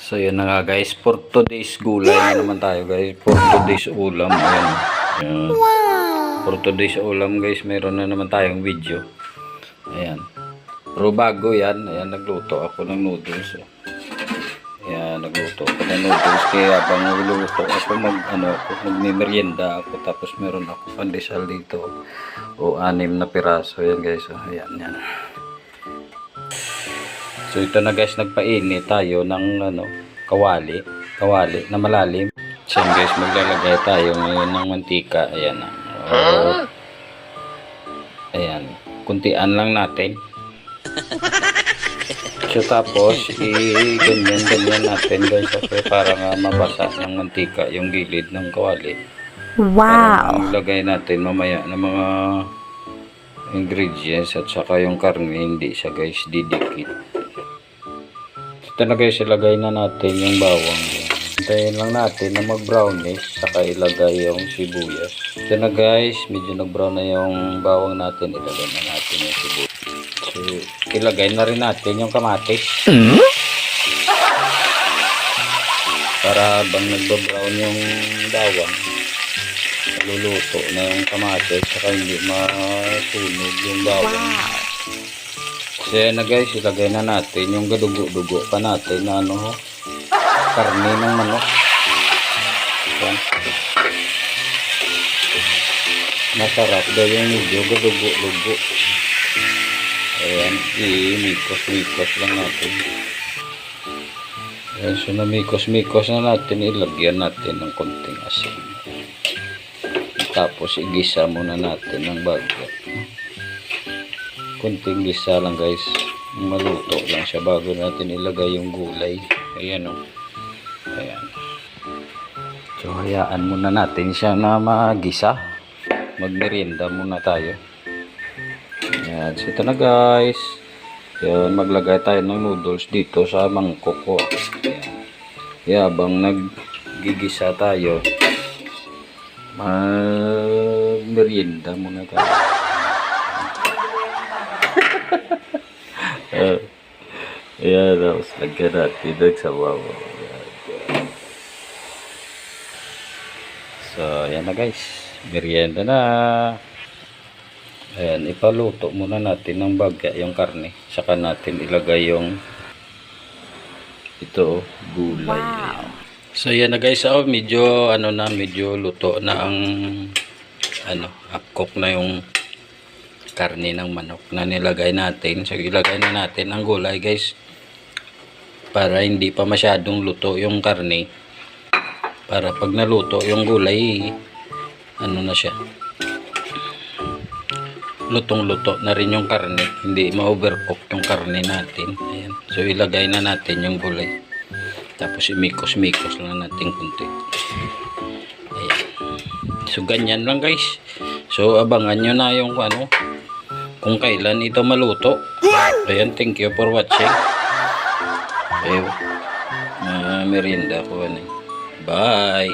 So yun na nga guys, for today's gulay na naman tayo guys, for today's ulam. Ayan. Ayan. For today's ulam guys, meron na naman tayong video. Ayan. Pero bago yan, ayan, nagluto ako ng noodles. Ayan, nagluto ako ng noodles. Kaya habang nagluto ako, magmimerienda ako. Tapos meron ako pandesal dito. O 6 na piraso. Ayan guys, ayan, yan. So ito na guys, nagpainit tayo ng kawali na malalim. So guys, maglalagay tayo ngayon ng mantika. Ayan na. Ayan, kuntian lang natin. So tapos ganyan natin guys, okay, para nga mabasa ng mantika yung gilid ng kawali. Wow. Maglagay natin mamaya ng mga ingredients at saka yung karne, hindi siya guys didikit. Ito na guys, ilagay na natin yung bawang. Hintayin lang natin na mag-brownish, saka ilagay yung sibuyas. Ito na guys, medyo nag-brown na yung bawang natin, ilagay na natin yung sibuyas. So, ilagay na rin natin yung kamatis. Para bang nagba-brown yung bawang, luluto na yung kamatis, saka hindi masunog yung bawang. Wow. So yan na guys, ilagay na natin yung gadugo-dugo pa natin na karne ng manok. Yan. Masarap daw yung medyo gadugo-dugo. Ayan, i-mikos-mikos lang natin. Ayan, so na-mikos-mikos na natin, ilagyan natin ng konting asin. Tapos igisa muna natin ng bagyo. Kunting gisa lang guys, maluto lang siya bago natin ilagay yung gulay. Ayan o. Ayan. So hayaan muna natin siya na magisa. Magmerienda muna tayo. Ayan. So ito na guys. Ayan, maglagay tayo ng noodles dito sa mangkok ko. Ayan. Habang naggigisa tayo, magmerienda muna tayo. Ayan, tapos lagyan natin ng sabaw. So, ayan na guys, merienda na. Ayan, ipaluto muna natin ng bagya yung karne, saka natin ilagay yung gulay. Wow. So ayan na guys, medyo medyo luto na ang half cook na yung karne ng manok na nilagay natin. So ilagay na natin ang gulay guys, para hindi pa masyadong luto yung karne, para pag naluto yung gulay, na siya, lutong-luto na rin yung karne, hindi ma-overcook yung karne natin. Ayan. So ilagay na natin yung gulay, tapos imikos-mikos lang natin kunti. Ayan. So ganyan lang guys. So abangan nyo na yung kung kailan ito maluto. Ayan, thank you for watching. Ayun, merienda ko. Bye.